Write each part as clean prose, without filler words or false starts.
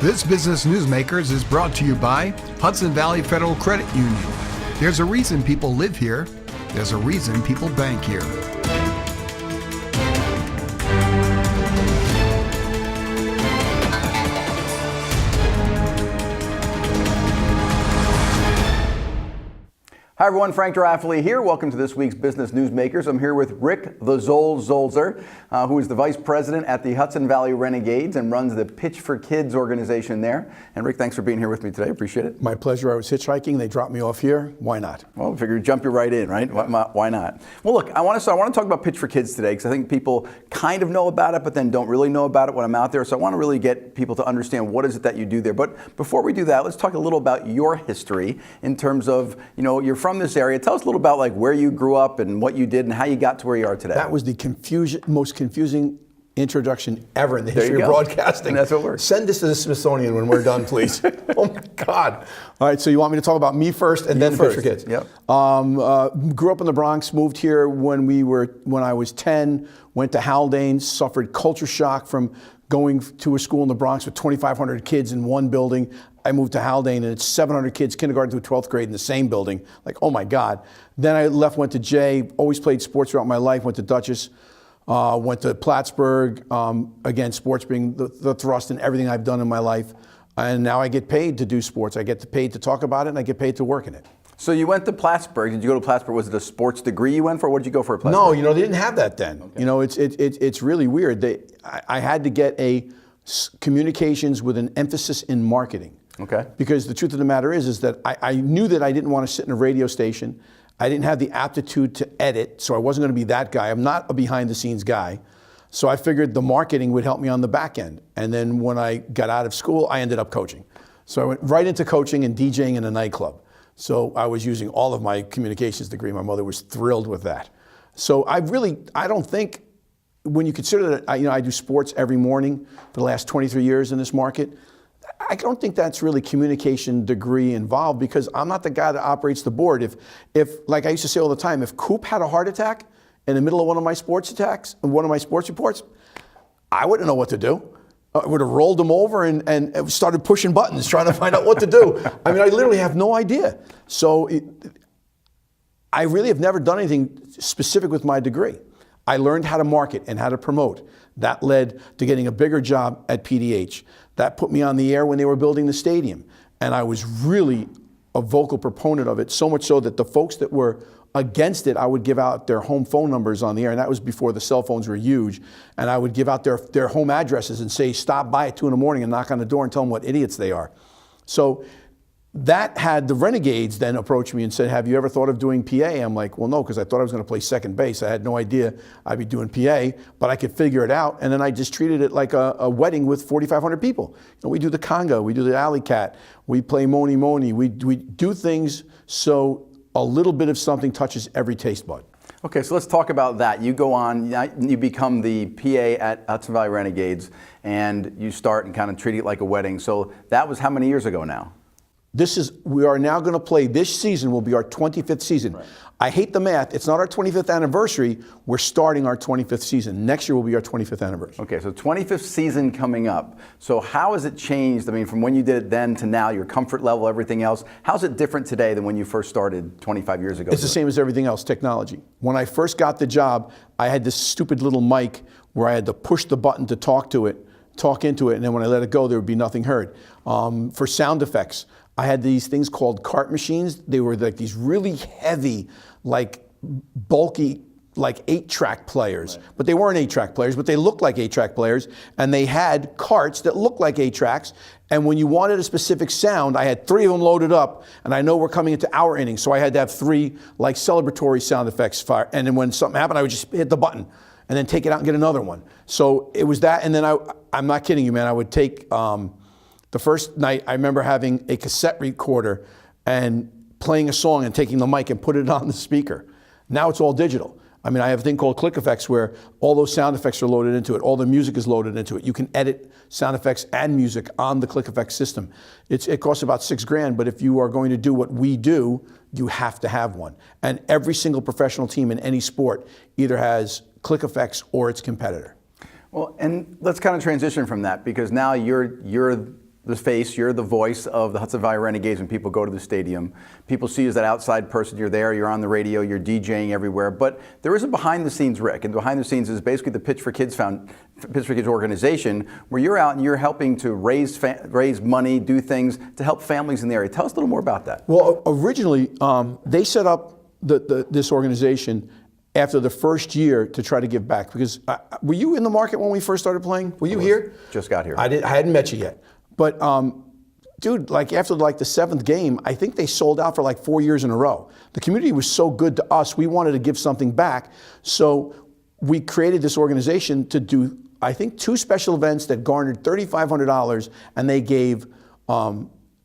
This Business Newsmakers is brought to you by Hudson Valley Federal Credit Union. There's a reason people live here. There's a reason people bank here. Hi everyone, Frank DeRaffele here. Welcome to this week's Business Newsmakers. I'm here with Rick the Zolzer, who is the Vice President at the Hudson Valley Renegades and runs the Pitch for Kids organization there. And Rick, thanks for being here with me today. Appreciate it. My pleasure. I was hitchhiking. They dropped me off here. Why not? Well, we figured jump you right in, right? Why not? Well, look, I want to talk about Pitch for Kids today because I think people kind of know about it, but then don't really know about it when I'm out there. So I want to really get people to understand what is it that you do there. But before we do that, let's talk a little about your history in terms of, you're from this area. Tell us a little about like where you grew up and what you did and how you got to where you are today. That was the most confusing introduction ever in the history of broadcasting. And that's what works. Send this to the Smithsonian when we're done, please. Oh my God. All right, so you want me to talk about me first and then Pitch for Kids? Yep. Grew up in the Bronx, moved here when I was 10, went to Haldane, suffered culture shock from going to a school in the Bronx with 2,500 kids in one building. I moved to Haldane and it's 700 kids, kindergarten through 12th grade in the same building. Like, oh my God. Then I left, went to Jay, always played sports throughout my life, went to Dutchess, went to Plattsburgh, again, sports being the thrust in everything I've done in my life. And now I get paid to do sports. I get paid to talk about it and I get paid to work in it. So you went to Plattsburgh. Did you go to Plattsburgh? Was it a sports degree you went for? What did you go for at Plattsburgh? No, they didn't have that then. Okay. It's really weird. I had to get a communications with an emphasis in marketing. Okay. Because the truth of the matter is that I knew that I didn't want to sit in a radio station. I didn't have the aptitude to edit, so I wasn't going to be that guy. I'm not a behind-the-scenes guy. So I figured the marketing would help me on the back end. And then when I got out of school, I ended up coaching. So I went right into coaching and DJing in a nightclub. So I was using all of my communications degree. My mother was thrilled with that. So I don't think, when you consider that I do sports every morning for the last 23 years in this market, I don't think that's really communication degree involved because I'm not the guy that operates the board. If like I used to say all the time, if Coop had a heart attack in the middle of one of my sports attacks, one of my sports reports, I wouldn't know what to do. I would have rolled him over and started pushing buttons, trying to find out what to do. I mean, I literally have no idea. So I really have never done anything specific with my degree. I learned how to market and how to promote. That led to getting a bigger job at PDH. That put me on the air when they were building the stadium. And I was really a vocal proponent of it, so much so that the folks that were against it, I would give out their home phone numbers on the air, and that was before the cell phones were huge. And I would give out their home addresses and say, stop by at 2 in the morning and knock on the door and tell them what idiots they are. So that had the Renegades then approach me and said, have you ever thought of doing PA? I'm like, well, no, because I thought I was going to play second base. I had no idea I'd be doing PA, but I could figure it out. And then I just treated it like a wedding with 4,500 people. We do the conga, we do the alley cat, we play Moni Moni, we do things so a little bit of something touches every taste bud. Okay, so let's talk about that. You go on, you become the PA at Hudson Valley Renegades, and you start and kind of treat it like a wedding. So that was how many years ago now? We are now going to play, this season will be our 25th season. Right. I hate the math. It's not our 25th anniversary. We're starting our 25th season. Next year will be our 25th anniversary. Okay, so 25th season coming up. So how has it changed? I mean, from when you did it then to now, your comfort level, everything else. How's it different today than when you first stared 25 years ago? It's the same as everything else, technology. When I first got the job, I had this stupid little mic where I had to push the button to talk into it, and then when I let it go, there would be nothing heard. For sound effects, I had these things called cart machines. They were like these really heavy, like bulky, like 8-track players. Right. But they weren't 8-track players, but they looked like 8-track players. And they had carts that looked like 8-tracks. And when you wanted a specific sound, I had 3 of them loaded up. And I know we're coming into our inning, so I had to have 3 like celebratory sound effects. And then when something happened, I would just hit the button and then take it out and get another one. So it was that. And then I'm not kidding you, man. I would take, the first night, I remember having a cassette recorder and playing a song and taking the mic and put it on the speaker. Now it's all digital. I mean, I have a thing called Click Effects where all those sound effects are loaded into it. All the music is loaded into it. You can edit sound effects and music on the Click Effects system. It costs about $6,000, but if you are going to do what we do, you have to have one. And every single professional team in any sport either has Click Effects or its competitor. Well, and let's kind of transition from that because now you're the face, you're the voice of the Hudson Valley Renegades when people go to the stadium. People see you as that outside person. You're there, you're on the radio, you're DJing everywhere. But there is a behind-the-scenes, Rick, and behind the scenes is basically the Pitch for Kids organization, where you're out and you're helping to raise money, do things to help families in the area. Tell us a little more about that. Well, originally, they set up this organization after the first year to try to give back. Because were you in the market when we first started playing? Were you here? Just got here. I hadn't met you yet. But dude, like after like the 7th game, I think they sold out for like 4 years in a row. The community was so good to us, we wanted to give something back. So we created this organization to do, I think, 2 special events that garnered $3,500, and they gave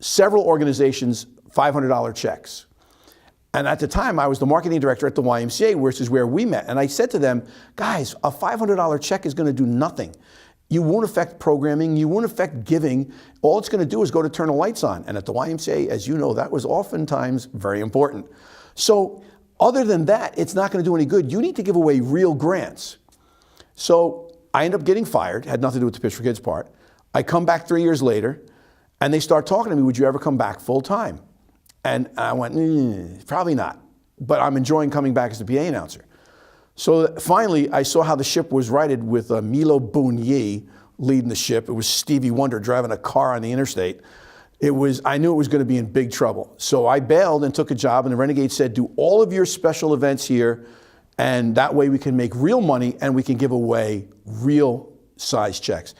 several organizations $500 checks. And at the time, I was the marketing director at the YMCA, which is where we met. And I said to them, guys, a $500 check is going to do nothing. You won't affect programming. You won't affect giving. All it's going to do is go to turn the lights on. And at the YMCA, as you know, that was oftentimes very important. So other than that, it's not going to do any good. You need to give away real grants. So I end up getting fired. Had nothing to do with the Pitch for Kids part. I come back 3 years later, and they start talking to me, would you ever come back full time? And I went, probably not. But I'm enjoying coming back as the PA announcer. So finally, I saw how the ship was righted with Milo Bounier leading the ship. It was Stevie Wonder driving a car on the interstate. I knew it was going to be in big trouble. So I bailed and took a job, and the Renegades said, do all of your special events here, and that way we can make real money and we can give away real size checks.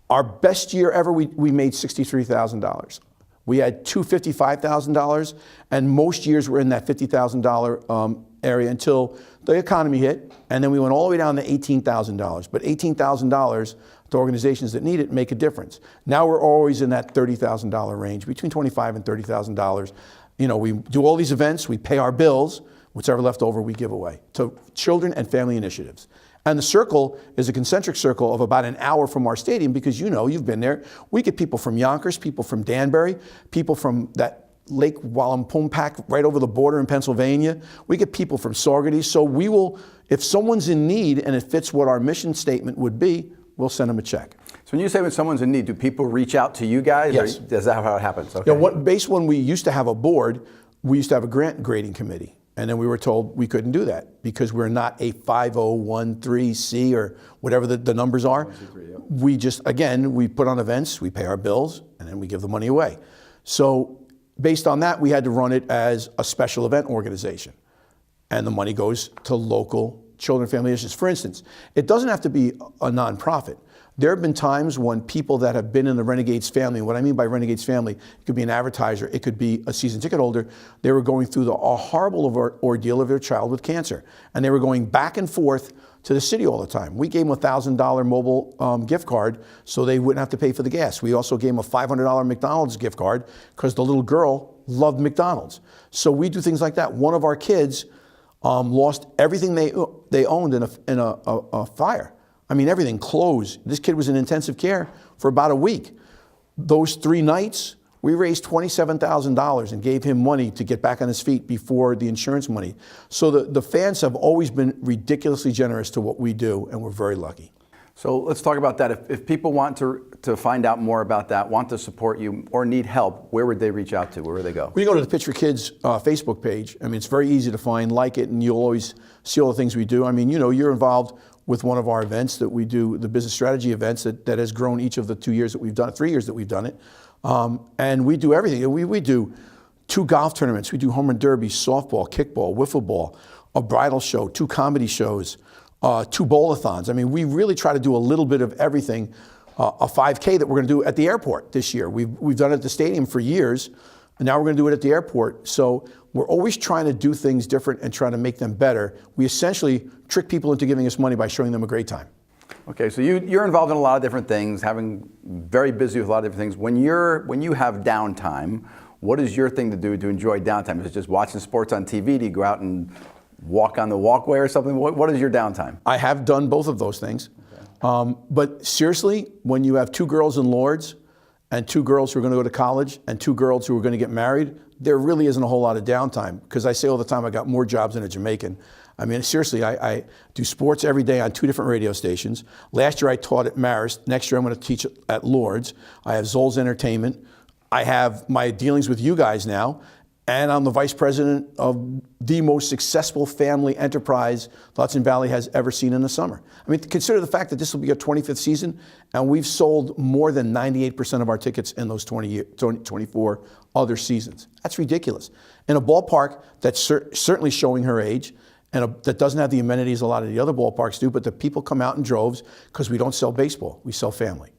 Our best year ever, we made $63,000. We had two $55,000, and most years were in that $50,000 area until the economy hit, and then we went all the way down to $18,000. But $18,000 to organizations that need it make a difference. Now we're always in that $30,000 range, between $25,000 and $30,000. You know, we do all these events, we pay our bills, whatever left over we give away to children and family initiatives. And the circle is a concentric circle of about an hour from our stadium because, you know, you've been there. We get people from Yonkers, people from Danbury, people from that Lake Wallenpaupack right over the border in Pennsylvania. We get people from Saugerties. So we will, if someone's in need and it fits what our mission statement would be, we'll send them a check. So when you say when someone's in need, do people reach out to you guys? Yes. Or is that how it happens? Okay. You know, based when we used to have a board, we used to have a grant grading committee. And then we were told we couldn't do that because we're not a 5013C or whatever the numbers are. 123, yeah. We just, again, we put on events, we pay our bills, and then we give the money away. So based on that, we had to run it as a special event organization. And the money goes to local children and family issues. For instance, it doesn't have to be a nonprofit. There have been times when people that have been in the Renegades family, and what I mean by Renegades family, it could be an advertiser, it could be a season ticket holder, they were going through a horrible ordeal of their child with cancer. And they were going back and forth to the city all the time. We gave them a $1,000 mobile gift card so they wouldn't have to pay for the gas. We also gave them a $500 McDonald's gift card because the little girl loved McDonald's. So we do things like that. One of our kids lost everything they owned in a fire. I mean, everything, clothes. This kid was in intensive care for about a week. Those 3 nights, we raised $27,000 and gave him money to get back on his feet before the insurance money. So the fans have always been ridiculously generous to what we do, and we're very lucky. So let's talk about that. If people want to find out more about that, want to support you, or need help, where would they reach out to? Where would they go? We go to the Pitch for Kids Facebook page. I mean, it's very easy to find, like it, and you'll always see all the things we do. I mean, you know, you're involved with one of our events that we do, the business strategy events that has grown each of the 2 years that we've done it, 3 years that we've done it. And we do everything. We do 2 golf tournaments. We do home run derby, softball, kickball, wiffle ball, a bridal show, 2 comedy shows, 2 bowl-a-thons. I mean, we really try to do a little bit of everything. A 5K that we're going to do at the airport this year. We've done it at the stadium for years, and now we're going to do it at the airport. So we're always trying to do things different and trying to make them better. We essentially trick people into giving us money by showing them a great time. Okay, so you're involved in a lot of different things, very busy with a lot of different things. When you have downtime, what is your thing to do to enjoy downtime? Is it just watching sports on TV? Do you go out and walk on the walkway or something? What is your downtime? I have done both of those things. Okay. But seriously, when you have 2 girls in Lourdes and 2 girls who are going to go to college and 2 girls who are going to get married, there really isn't a whole lot of downtime. Because I say all the time, I got more jobs than a Jamaican. I mean, seriously, I do sports every day on 2 different radio stations. Last year I taught at Marist. Next year I'm going to teach at Lourdes. I have Zolzer Entertainment. I have my dealings with you guys now. And I'm the vice president of the most successful family enterprise the Hudson Valley has ever seen in the summer. I mean, consider the fact that this will be our 25th season, and we've sold more than 98% of our tickets in those 24 other seasons. That's ridiculous. In a ballpark that's certainly showing her age, and that doesn't have the amenities a lot of the other ballparks do, but the people come out in droves because we don't sell baseball, we sell family.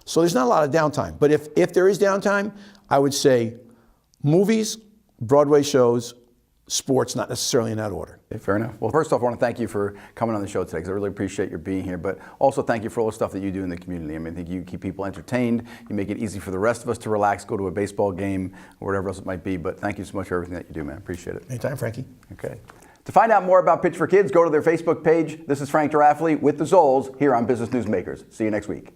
So there's not a lot of downtime. But if there is downtime, I would say movies, Broadway shows, sports, not necessarily in that order. Okay, fair enough. Well, first off, I want to thank you for coming on the show today, because I really appreciate your being here, but also thank you for all the stuff that you do in the community. I mean, I think you keep people entertained, you make it easy for the rest of us to relax, go to a baseball game, or whatever else it might be, but thank you so much for everything that you do, man. Appreciate it. Anytime, Frankie. Okay. To find out more about Pitch for Kids, go to their Facebook page. This is Frank DeRaffele with the Zolz here on Business Newsmakers. See you next week.